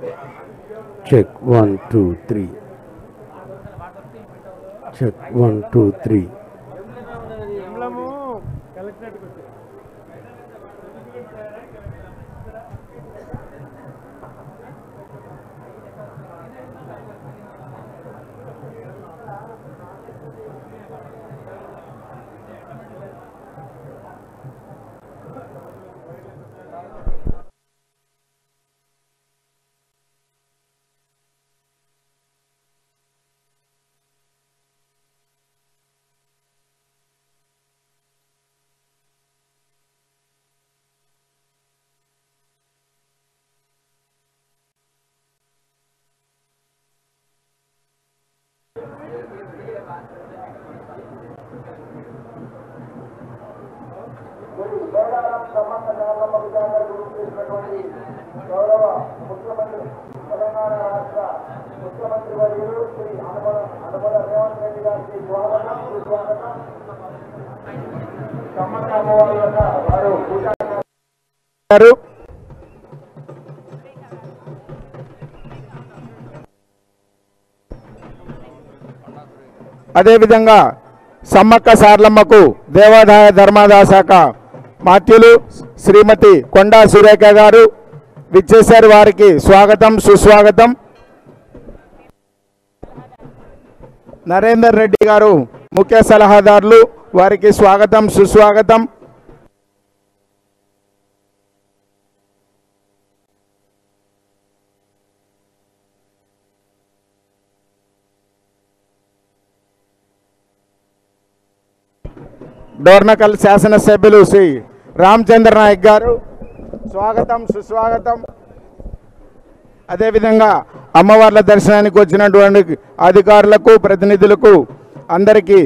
Check 1 2 3. Check 1 2 3. గౌరవ ముఖ్యమంత్రి తెలంగాణ రాష్ట్ర ముఖ్యమంత్రి వర్యులు శ్రీ అనుమల రేవంత్ రెడ్డి గారికి స్వాగతం సుస్వాగతం. సమ్మక్క అమ్మవారి వారు అదేవిధంగా సమ్మక్క సార్లమ్మకు దేవాదాయ ధర్మాదాయ శాఖ మాత్యులు శ్రీమతి కొండా సురేఖ గారు విచ్చేశారు. వారికి స్వాగతం సుస్వాగతం. నరేందర్ రెడ్డి గారు ముఖ్య సలహాదారులు, వారికి స్వాగతం సుస్వాగతం. డోర్నకల్ శాసనసభ్యులు శ్రీ రామచంద్ర నాయక్ గారు స్వాగతం సుస్వాగతం. అదేవిధంగా అమ్మవార్ల దర్శనానికి వచ్చినటువంటి అధికారులకు ప్రతినిధులకు అందరికీ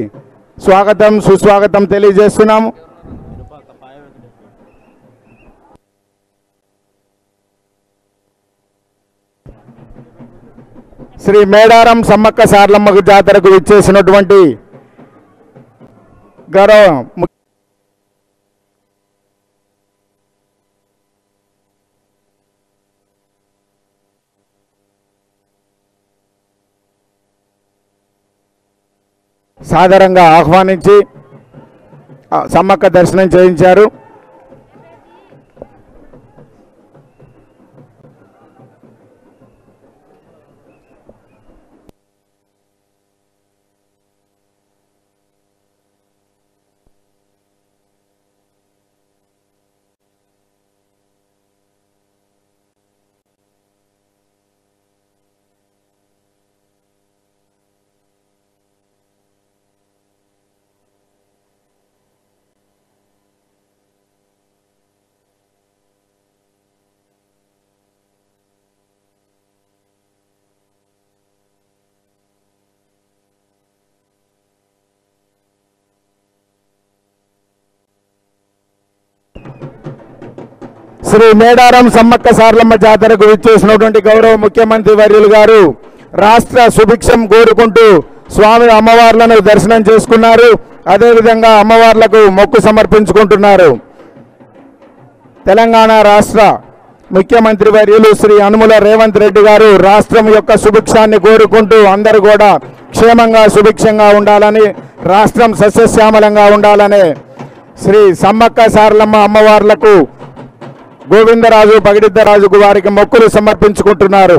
స్వాగతం సుస్వాగతం తెలియజేస్తున్నాము. శ్రీ మేడారం సమ్మక్క సార్లమ్మకు జాతరకు విచ్చేసినటువంటి గౌరవ సాదరంగా ఆహ్వానించి సమ్మక్క దర్శనం చేయించారు. శ్రీ మేడారం సమ్మక్క సార్లమ్మ జాతరకు విచ్చేసినటువంటి గౌరవ ముఖ్యమంత్రి వర్యులు గారు రాష్ట్ర సుభిక్షం కోరుకుంటూ స్వామి అమ్మవార్లను దర్శనం చేసుకున్నారు. అదేవిధంగా అమ్మవార్లకు మొక్కు సమర్పించుకుంటున్నారు. తెలంగాణ రాష్ట్ర ముఖ్యమంత్రి వర్యులు శ్రీ అనుముల రేవంత్ రెడ్డి గారు రాష్ట్రం యొక్క సుభిక్షాన్ని కోరుకుంటూ అందరూ కూడా క్షేమంగా సుభిక్షంగా ఉండాలని, రాష్ట్రం సస్యశ్యామలంగా ఉండాలని శ్రీ సమ్మక్క సార్లమ్మ అమ్మవార్లకు గోవిందరాజు పగిడిద్దరాజుకు వారికి మొక్కులు సమర్పించుకుంటున్నారు.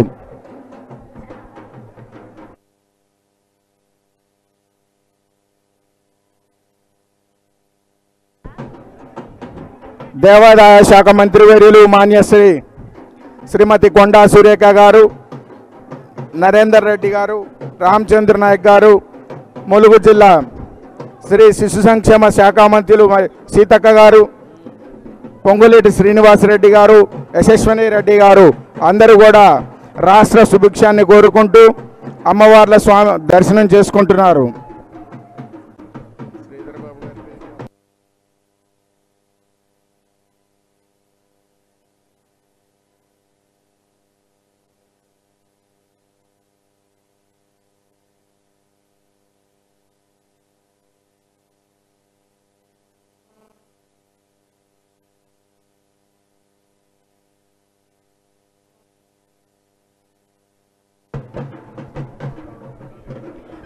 దేవాదాయ శాఖ మంత్రివర్యులు మాన్యశ్రీ శ్రీమతి కొండా సురేఖ గారు, నరేందర్ రెడ్డి గారు, రామచంద్ర నాయక్ గారు, ములుగు జిల్లా శ్రీ శిశు సంక్షేమ శాఖ మంత్రులు సీతక్క గారు, పొంగులేటి శ్రీనివాసరెడ్డి గారు, యశస్విని రెడ్డి గారు అందరూ కూడా రాష్ట్ర సుభిక్షాన్ని కోరుకుంటూ అమ్మవార్ల స్వామి దర్శనం చేసుకుంటున్నారు.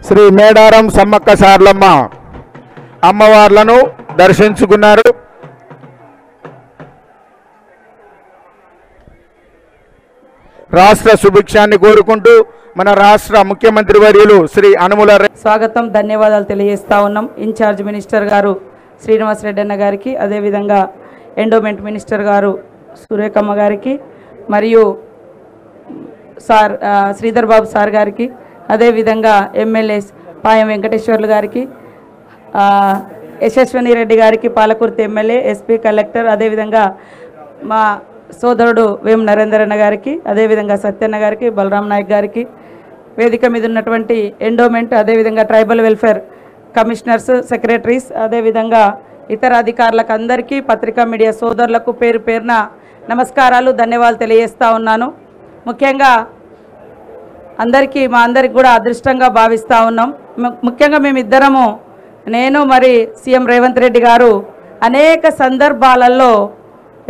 శ్రీ మేడారం సమ్మక్క సార్లమ్మ అమ్మవార్లను దర్శించుకున్నారు. రాష్ట్ర సుభిక్షాన్ని కోరుకుంటూ మన రాష్ట్ర ముఖ్యమంత్రి వర్యులు శ్రీ అనుముల స్వాగతం, ధన్యవాదాలు తెలియజేస్తా ఉన్నాం. ఇన్ఛార్జ్ మినిస్టర్ గారు శ్రీనివాస్ రెడ్డి అన్న గారికి, అదేవిధంగా ఎండోమెంట్ మినిస్టర్ గారు సురేఖమ్మ గారికి, మరియు సార్ శ్రీధర్ బాబు సార్ గారికి, అదేవిధంగా ఎమ్మెల్యే పాయం వెంకటేశ్వర్లు గారికి, యశస్విని రెడ్డి గారికి, పాలకుర్తి ఎమ్మెల్యే, ఎస్పీ, కలెక్టర్, అదేవిధంగా మా సోదరుడు వేం నరేందర్ అన్న గారికి, అదేవిధంగా సత్యన్న గారికి, బలరాం నాయక్ గారికి, వేదిక మీద ఉన్నటువంటి ఎండోమెంట్, అదేవిధంగా ట్రైబల్ వెల్ఫేర్ కమిషనర్స్, సెక్రటరీస్, అదేవిధంగా ఇతర అధికారులకు అందరికీ, పత్రికా మీడియా సోదరులకు పేరు పేరున నమస్కారాలు, ధన్యవాదాలు తెలియజేస్తూ ఉన్నాను. ముఖ్యంగా మా అందరికి కూడా అదృష్టంగా భావిస్తూ ఉన్నాం. ముఖ్యంగా మేమిద్దరము, నేను మరి సీఎం రేవంత్ రెడ్డి గారు అనేక సందర్భాలలో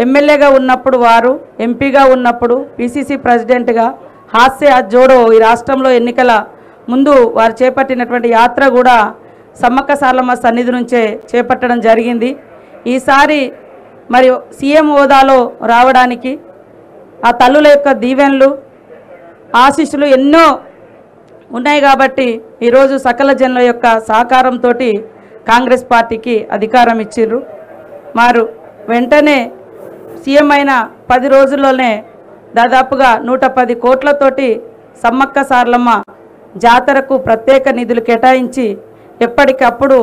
ఎమ్మెల్యేగా ఉన్నప్పుడు, వారు ఎంపీగా ఉన్నప్పుడు, పిసిసి ప్రెసిడెంట్గా హాస్య జోడో ఈ రాష్ట్రంలో ఎన్నికల ముందు వారు చేపట్టినటువంటి యాత్ర కూడా సమ్మక్క సార్లమ్మ సన్నిధి నుంచే చేపట్టడం జరిగింది. ఈసారి మరి సీఎం హోదాలో రావడానికి ఆ తల్లుల యొక్క దీవెనలు, ఆశీస్సులు ఎన్నో ఉన్నాయి కాబట్టి ఈరోజు సకల జనుల యొక్క సహకారంతో కాంగ్రెస్ పార్టీకి అధికారం ఇచ్చిర్రు. వారు వెంటనే సీఎం అయిన 10 రోజుల్లోనే దాదాపుగా 110 కోట్లతోటి సమ్మక్క సార్లమ్మ జాతరకు ప్రత్యేక నిధులు కేటాయించి ఎప్పటికప్పుడు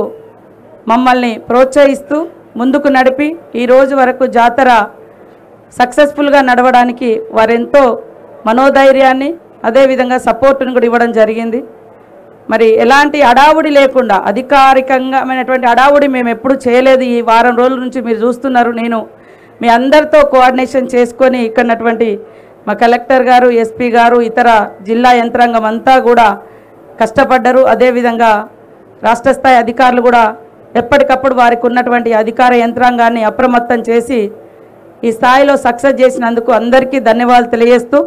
మమ్మల్ని ప్రోత్సహిస్తూ ముందుకు నడిపి ఈరోజు వరకు జాతర సక్సెస్ఫుల్గా నడవడానికి వారెంతో మనోధైర్యాన్ని, అదేవిధంగా సపోర్టును కూడా ఇవ్వడం జరిగింది. మరి ఎలాంటి అడావుడి లేకుండా, అధికారికంగామైనటువంటి అడావుడి మేము ఎప్పుడు చేయలేదు. ఈ వారం రోజుల నుంచి మీరు చూస్తున్నారు, నేను మీ అందరితో కోఆర్డినేషన్ చేసుకొని ఇక్కడటువంటి మా కలెక్టర్ గారు, ఎస్పీ గారు, ఇతర జిల్లా యంత్రాంగం అంతా కూడా కష్టపడ్డారు. అదేవిధంగా రాష్ట్ర స్థాయి అధికారులు కూడా ఎప్పటికప్పుడు వారికి ఉన్నటువంటి అధికార యంత్రాంగాన్ని అప్రమత్తం చేసి ఈ స్థాయిలో సక్సెస్ చేసినందుకు అందరికీ ధన్యవాదాలు తెలియజేస్తూ,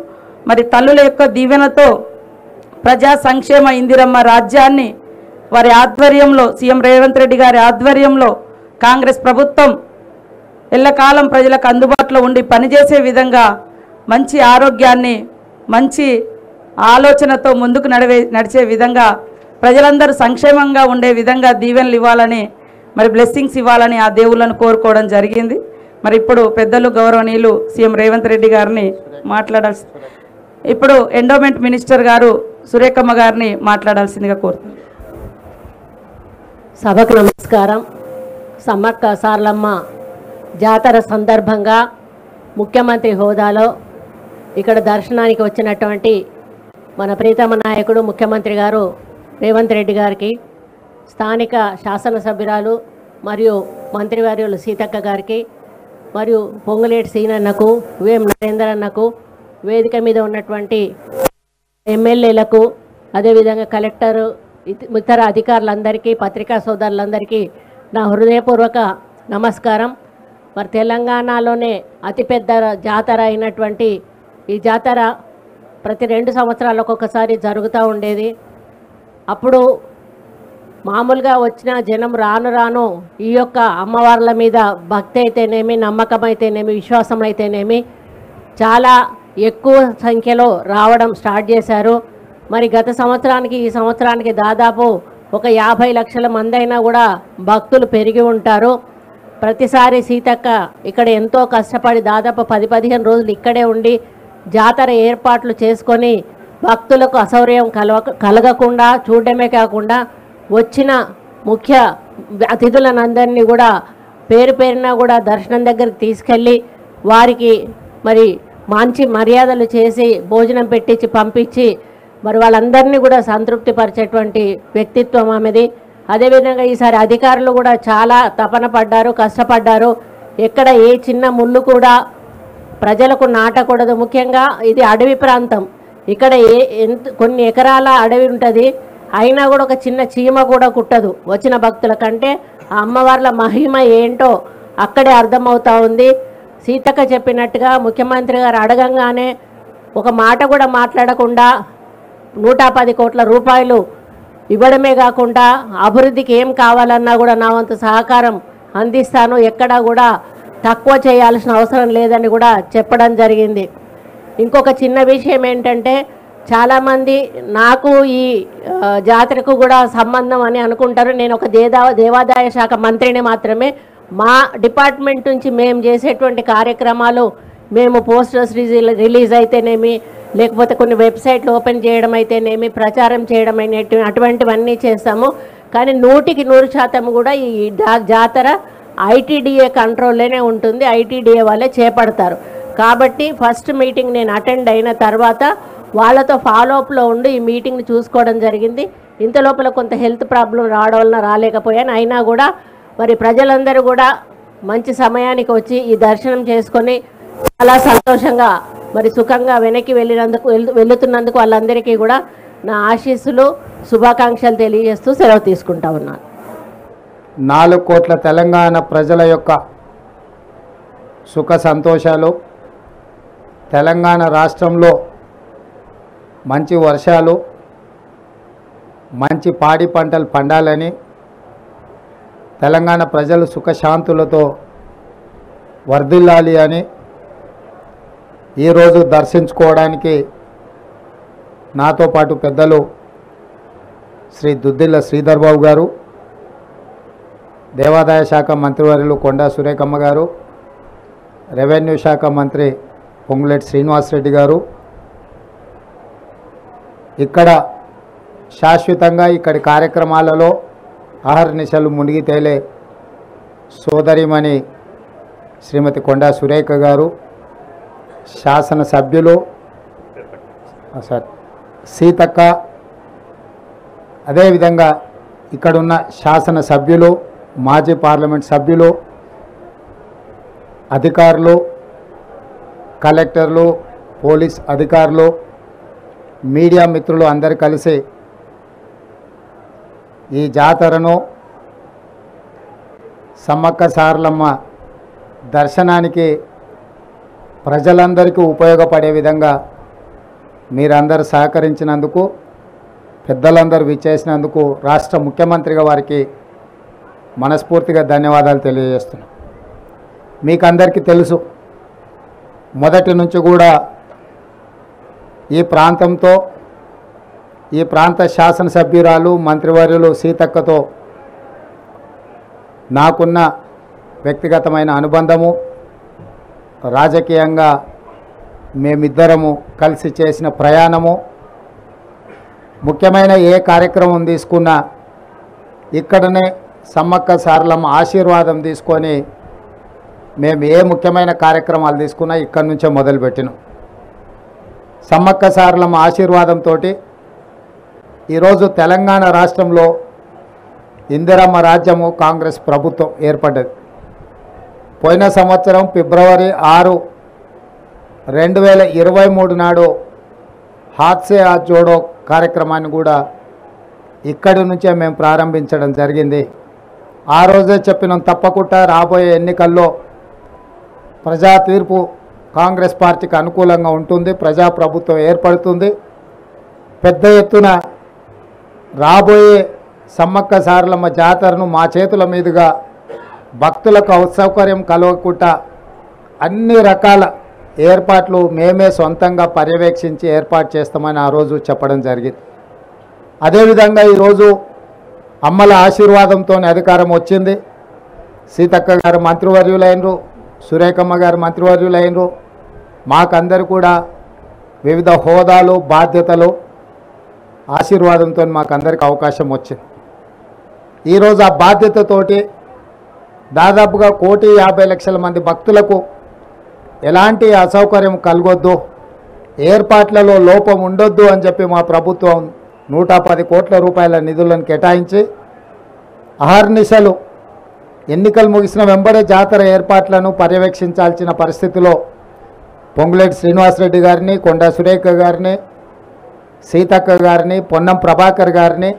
మరి తల్లుల యొక్క దీవెనతో ప్రజా సంక్షేమ ఇందిరమ్మ రాజ్యాన్ని వారి ఆధ్వర్యంలో, సీఎం రేవంత్ రెడ్డి గారి ఆధ్వర్యంలో కాంగ్రెస్ ప్రభుత్వం ఎల్లకాలం ప్రజలకు అందుబాటులో ఉండి పనిచేసే విధంగా మంచి ఆరోగ్యాన్ని, మంచి ఆలోచనతో ముందుకు నడిచే విధంగా, ప్రజలందరూ సంక్షేమంగా ఉండే విధంగా దీవెనలు ఇవ్వాలని, మరి బ్లెస్సింగ్స్ ఇవ్వాలని ఆ దేవుళ్ళను కోరుకోవడం జరిగింది. మరి ఇప్పుడు పెద్దలు గౌరవనీయులు సీఎం రేవంత్ రెడ్డి గారిని మాట్లాడాల్సి, ఇప్పుడు ఎండోమెంట్ మినిస్టర్ గారు సురేఖమ్మ గారిని మాట్లాడాల్సిందిగా కోరుతుంది. సభకు నమస్కారం. సమ్మక్క సార్లమ్మ జాతర సందర్భంగా ముఖ్యమంత్రి హోదాలో ఇక్కడ దర్శనానికి వచ్చినటువంటి మన ప్రీతమ నాయకుడు ముఖ్యమంత్రి గారు రేవంత్ రెడ్డి గారికి, స్థానిక శాసనసభ్యురాలు మరియు మంత్రివర్యులు సీతక్క గారికి, మరియు పొంగులేటి సీనన్నకు, వేం నరేందర్ అన్నకు, వేదిక మీద ఉన్నటువంటి ఎమ్మెల్యేలకు, అదేవిధంగా కలెక్టరు, ఇతర అధికారులందరికీ, పత్రికా సోదరులందరికీ నా హృదయపూర్వక నమస్కారం. మరి తెలంగాణలోనే అతిపెద్ద జాతర అయినటువంటి ఈ జాతర ప్రతి 2 సంవత్సరాలకు ఒకసారి జరుగుతూ ఉండేది. అప్పుడు మామూలుగా వచ్చిన జనం రాను రాను ఈ యొక్క అమ్మవార్ల మీద భక్తి అయితేనేమి, నమ్మకం అయితేనేమి, విశ్వాసం అయితేనేమి చాలా ఎక్కువ సంఖ్యలో రావడం స్టార్ట్ చేశారు. మరి గత సంవత్సరానికి ఈ సంవత్సరానికి దాదాపు ఒక 50 లక్షల మంది అయినా కూడా భక్తులు పెరిగి ఉంటారు. ప్రతిసారి సీతక్క ఇక్కడ ఎంతో కష్టపడి దాదాపు 10-15 రోజులు ఇక్కడే ఉండి జాతర ఏర్పాట్లు చేసుకొని భక్తులకు అసౌకర్యం కలగకుండా చూడడమే కాకుండా వచ్చిన ముఖ్య అతిథులనందరినీ కూడా పేరు పేరున కూడా దర్శనం దగ్గరికి తీసుకెళ్ళి వారికి మరి మంచి మర్యాదలు చేసి భోజనం పెట్టించి పంపించి మరి వాళ్ళందరినీ కూడా సంతృప్తి పరిచేటువంటి వ్యక్తిత్వం ఆమెది. అదేవిధంగా ఈసారి అధికారులు కూడా చాలా తపన పడ్డారు, కష్టపడ్డారు. ఎక్కడ ఏ చిన్న ముళ్ళు కూడా ప్రజలకు నాటకూడదు. ముఖ్యంగా ఇది అడవి ప్రాంతం, ఇక్కడ కొన్ని ఎకరాల అడవి ఉంటుంది, అయినా కూడా ఒక చిన్న చీమ కూడా కుట్టదు వచ్చిన భక్తుల కంటే. ఆ అమ్మవార్ల మహిమ ఏంటో అక్కడే అర్థమవుతా ఉంది. సీతక్క చెప్పినట్టుగా ముఖ్యమంత్రి గారు అడగంగానే ఒక మాట కూడా మాట్లాడకుండా 110 కోట్ల రూపాయలు ఇవ్వడమే కాకుండా అభివృద్ధికి ఏం కావాలన్నా కూడా నా వంతు సహకారం అందిస్తాను, ఎక్కడా కూడా తక్కువ చేయాల్సిన అవసరం లేదని కూడా చెప్పడం జరిగింది. ఇంకొక చిన్న విషయం ఏంటంటే చాలామంది నాకు ఈ జాతరకు కూడా సంబంధం అని అనుకుంటారు. నేను ఒక దేవాదాయ శాఖ మంత్రిని మాత్రమే. మా డిపార్ట్మెంట్ నుంచి మేము చేసేటువంటి కార్యక్రమాలు, మేము పోస్టర్స్ రిలీజ్ అయితేనేమి, లేకపోతే కొన్ని వెబ్సైట్లు ఓపెన్ చేయడం అయితేనేమి, ప్రచారం చేయడం అటువంటివన్నీ చేస్తాము. కానీ 100% కూడా ఈ జాతర ఐటీడీఏ కంట్రోల్లోనే ఉంటుంది, ఐటీడీఏ వాళ్ళే చేపడతారు. కాబట్టి ఫస్ట్ మీటింగ్ నేను అటెండ్ అయిన తర్వాత వాళ్ళతో ఫాలోఅప్లో ఉండి ఈ మీటింగ్ని చూసుకోవడం జరిగింది. ఇంత లోపల కొంత హెల్త్ ప్రాబ్లం రావడం వలన రాలేకపోయాను. అయినా కూడా మరి ప్రజలందరూ కూడా మంచి సమయానికి వచ్చి ఈ దర్శనం చేసుకొని చాలా సంతోషంగా మరి సుఖంగా వెనక్కి వెళ్తున్నందుకు వాళ్ళందరికీ కూడా నా ఆశీస్సులు, శుభాకాంక్షలు తెలియజేస్తూ సెలవు తీసుకుంటా ఉన్నాను. 4 కోట్ల తెలంగాణ ప్రజల యొక్క సుఖ సంతోషాలు, తెలంగాణ రాష్ట్రంలో మంచి వర్షాలు, మంచి పాడి పంటలు పండాలని, తెలంగాణ ప్రజలు సుఖశాంతులతో వర్ధిల్లాలి అని ఈరోజు దర్శించుకోవడానికి నాతో పాటు పెద్దలు శ్రీ దుద్దిల్ల శ్రీధర్ బాబు గారు, దేవాదాయ శాఖ మంత్రివర్యులు కొండా సురేఖమ్మ గారు, రెవెన్యూ శాఖ మంత్రి పొంగులేటి శ్రీనివాసరెడ్డి గారు, ఇక్కడ శాశ్వతంగా ఇక్కడి కార్యక్రమాలలో అహర్నిశలు మునిగి తేలే సోదరిమణి శ్రీమతి కొండా సురేఖ గారు, శాసనసభ్యులు సీతక్క, అదేవిధంగా ఇక్కడున్న శాసనసభ్యులు, మాజీ పార్లమెంట్ సభ్యులు, అధికారులు, కలెక్టర్లు, పోలీస్ అధికారులు, మీడియా మిత్రులు అందరూ కలిసి ఈ జాతరను సమ్మక్క సారలమ్మ దర్శనానికి ప్రజలందరికీ ఉపయోగపడే విధంగా మీరందరూ సహకరించినందుకు, పెద్దలందరూ విచ్చేసినందుకు రాష్ట్ర ముఖ్యమంత్రిగా వారికి మనస్ఫూర్తిగా ధన్యవాదాలు తెలియజేస్తున్నాను. మీకు అందరికీ తెలుసు, మొదటి నుంచి కూడా ఈ ప్రాంతంతో, ఈ ప్రాంత శాసనసభ్యురాలు మంత్రివర్యులు సీతక్కతో నాకున్న వ్యక్తిగతమైన అనుబంధము, రాజకీయంగా మేమిద్దరము కలిసి చేసిన ప్రయాణము, ముఖ్యమైన ఏ కార్యక్రమం తీసుకున్నా ఇక్కడనే సమ్మక్క సారలమ్మ ఆశీర్వాదం తీసుకొని మేము ఏ ముఖ్యమైన కార్యక్రమాలు తీసుకున్నా ఇక్కడి నుంచే మొదలుపెట్టినాం. సమ్మక్క సారలమ్మ ఆశీర్వాదంతో ఈరోజు తెలంగాణ రాష్ట్రంలో ఇందిరమ్మ రాజ్యము, కాంగ్రెస్ ప్రభుత్వం ఏర్పడ్డది. పోయిన సంవత్సరం ఫిబ్రవరి 6, 2023 నాడు హాత్సే హాత్ జోడో కార్యక్రమాన్ని కూడా ఇక్కడి నుంచే మేము ప్రారంభించడం జరిగింది. ఆ రోజే చెప్పినాం, తప్పకుండా రాబోయే ఎన్నికల్లో ప్రజా తీర్పు కాంగ్రెస్ పార్టీకి అనుకూలంగా ఉంటుంది, ప్రజాప్రభుత్వం ఏర్పడుతుంది, పెద్ద ఎత్తున రాబోయే సమ్మక్క సారలమ్మ జాతరను మా చేతుల మీదుగా భక్తులకు అసౌకర్యం కలగకుండా అన్ని రకాల ఏర్పాట్లు మేమే సొంతంగా పర్యవేక్షించి ఏర్పాటు చేస్తామని ఆ రోజు చెప్పడం జరిగింది. అదేవిధంగా ఈరోజు అమ్మల ఆశీర్వాదంతో అధికారం వచ్చింది. సీతక్క గారు మంత్రివర్యులైనరు, సురేఖమ్మ గారు మంత్రివర్యులైనరు, మాకందరు కూడా వివిధ హోదాలు, బాధ్యతలు, ఆశీర్వాదంతో మాకందరికి అవకాశం వచ్చింది. ఈరోజు ఆ బాధ్యతతోటి దాదాపుగా 1,50,00,000 మంది భక్తులకు ఎలాంటి అసౌకర్యం కలగొద్దు, ఏర్పాట్లలో లోపం ఉండొద్దు అని చెప్పి మా ప్రభుత్వం 110 కోట్ల రూపాయల నిధులను కేటాయించి అహర్నిశలు ఎన్నికలు ముగిసిన వెంబడే జాతర ఏర్పాట్లను పర్యవేక్షించాల్సిన పరిస్థితిలో పొంగులేటి శ్రీనివాసరెడ్డి గారిని, కొండా సురేఖ గారిని, సీతక్క గారిని, పొన్నం ప్రభాకర్ గారిని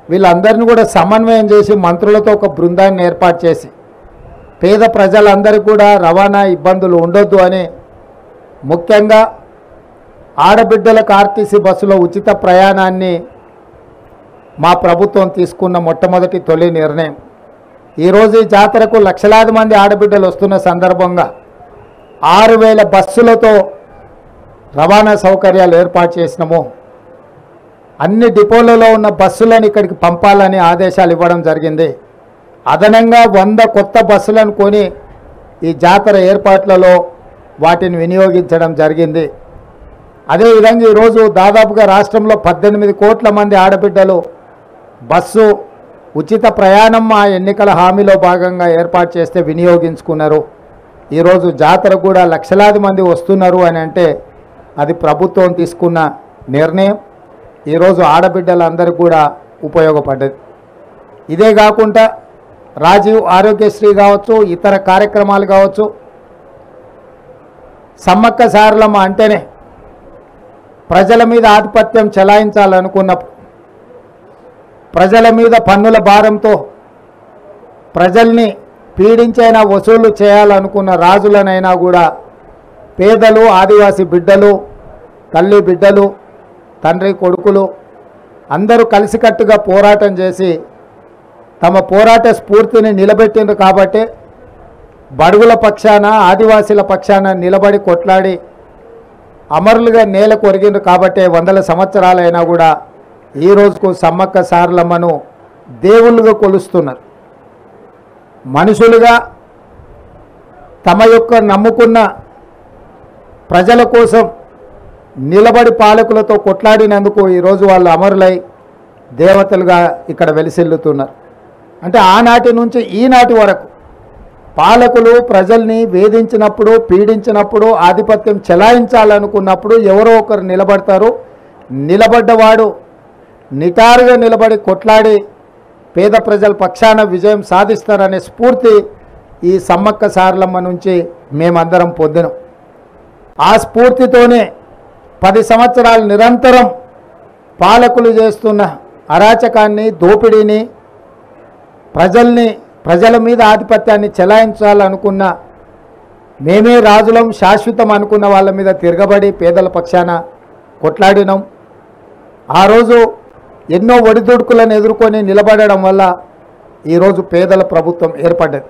వీళ్ళందరినీ కూడా సమన్వయం చేసి మంత్రులతో ఒక బృందాన్ని ఏర్పాటు చేసి పేద ప్రజలందరికీ కూడా రవాణా ఇబ్బందులు ఉండొద్దు అని, ముఖ్యంగా ఆడబిడ్డలకు ఆర్టీసీ బస్సులో ఉచిత ప్రయాణాన్ని మా ప్రభుత్వం తీసుకున్న మొట్టమొదటి తొలి నిర్ణయం. ఈరోజు ఈ జాతరకు లక్షలాది మంది ఆడబిడ్డలు వస్తున్న సందర్భంగా 6000 బస్సులతో రవాణా సౌకర్యాలు ఏర్పాటు చేసినాము. అన్ని డిపోలలో ఉన్న బస్సులను ఇక్కడికి పంపాలని ఆదేశాలు ఇవ్వడం జరిగింది. అదనంగా 100 కొత్త బస్సులను కొని ఈ జాతర ఏర్పాట్లలో వాటిని వినియోగించడం జరిగింది. అదేవిధంగా ఈరోజు దాదాపుగా రాష్ట్రంలో 18 కోట్ల మంది ఆడబిడ్డలు బస్సు ఉచిత ప్రయాణం మా ఎన్నికల హామీలో భాగంగా ఏర్పాటు చేస్తే వినియోగించుకున్నారు. ఈరోజు జాతర కూడా లక్షలాది మంది వస్తున్నారు అని అంటే అది ప్రభుత్వం తీసుకున్న నిర్ణయం. ఈరోజు ఆడబిడ్డలందరికీ కూడా ఉపయోగపడ్డది. ఇదే కాకుండా రాజీవ్ ఆరోగ్యశ్రీ కావచ్చు, ఇతర కార్యక్రమాలు కావచ్చు, సమ్మక్క సారలమ్మ అంటేనే ప్రజల మీద ఆధిపత్యం చెలాయించాలనుకున్నప్పుడు, ప్రజల మీద పన్నుల భారంతో ప్రజల్ని పీడించైనా వసూలు చేయాలనుకున్న రాజులనైనా కూడా పేదలు, ఆదివాసీ బిడ్డలు, తల్లి బిడ్డలు, తండ్రి కొడుకులు అందరూ కలిసికట్టుగా పోరాటం చేసి తమ పోరాట స్ఫూర్తిని నిలబెట్టిండ్రు. కాబట్టి బడుగుల పక్షాన, ఆదివాసీల పక్షాన నిలబడి కొట్లాడి అమరులుగా నేల కొరిగిండ్రు. కాబట్టి 100 సంవత్సరాలైనా కూడా ఈ రోజుకు సమ్మక్క సారలమ్మను దేవుళ్ళుగా కొలుస్తున్నారు. మనుషులుగా తమ యొక్క నమ్ముకున్న ప్రజల కోసం నిలబడి పాలకులతో కొట్లాడినందుకు ఈరోజు వాళ్ళు అమరులై దేవతలుగా ఇక్కడ వెలిసిల్లుతున్నారు. అంటే ఆనాటి నుంచి ఈనాటి వరకు పాలకులు ప్రజల్ని వేధించినప్పుడు, పీడించినప్పుడు, ఆధిపత్యం చెలాయించాలనుకున్నప్పుడు ఎవరో ఒకరు నిలబడతారు. నిలబడ్డవాడు నిటారుగా నిలబడి కొట్లాడి పేద ప్రజల పక్షాన విజయం సాధిస్తారనే స్ఫూర్తి ఈ సమ్మక్క సారలమ్మ నుంచి మేమందరం పొందినాం. ఆ స్ఫూర్తితోనే 10 సంవత్సరాలు నిరంతరం పాలకులు చేస్తున్న అరాచకాన్ని, దోపిడీని, ప్రజల మీద ఆధిపత్యాన్ని చెలాయించాలనుకున్న, మేమే రాజులం శాశ్వతం అనుకున్న వాళ్ళ మీద తిరగబడి పేదల పక్షాన కొట్లాడినాం. ఆ రోజు ఎన్నో ఒడిదుడుకులను ఎదుర్కొని నిలబడడం వల్ల ఈరోజు పేదల ప్రభుత్వం ఏర్పడ్డది.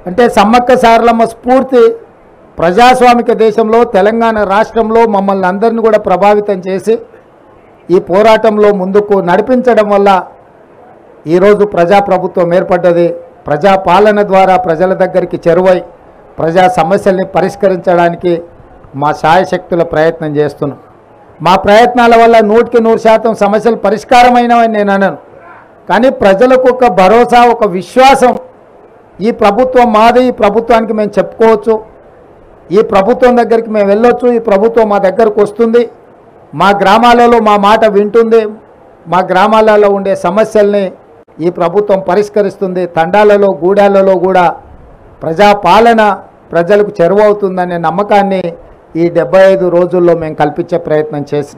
అంటే సమ్మక్క సారలమ్మ స్ఫూర్తి ప్రజాస్వామిక దేశంలో, తెలంగాణ రాష్ట్రంలో మమ్మల్ని అందరినీ కూడా ప్రభావితం చేసి ఈ పోరాటంలో ముందుకు నడిపించడం వల్ల ఈరోజు ప్రజాప్రభుత్వం ఏర్పడ్డది. ప్రజాపాలన ద్వారా ప్రజల దగ్గరికి చేరువై ప్రజా సమస్యల్ని పరిష్కరించడానికి మా శాయశక్తుల ప్రయత్నం చేస్తున్నాం. మా ప్రయత్నాల వల్ల 100% సమస్యలు పరిష్కారమైనవని నేను అనను. కానీ ప్రజలకు ఒక భరోసా, ఒక విశ్వాసం, ఈ ప్రభుత్వం మాది, ఈ ప్రభుత్వానికి మేము చెప్పుకోవచ్చు, ఈ ప్రభుత్వం దగ్గరికి మేము వెళ్ళొచ్చు, ఈ ప్రభుత్వం మా దగ్గరకు వస్తుంది, మా గ్రామాలలో మా మాట వింటుంది, మా గ్రామాలలో ఉండే సమస్యల్ని ఈ ప్రభుత్వం పరిష్కరిస్తుంది, తండాలలో, గూడాలలో కూడా ప్రజాపాలన ప్రజలకు చెరువవుతుందనే నమ్మకాన్ని ఈ 75 రోజుల్లో మేము కల్పించే ప్రయత్నం చేసి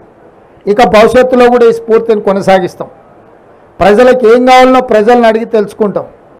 ఇక భవిష్యత్తులో కూడా ఈ స్ఫూర్తిని కొనసాగిస్తాం. ప్రజలకు ఏం కావాలనో ప్రజలను అడిగి తెలుసుకుంటాం.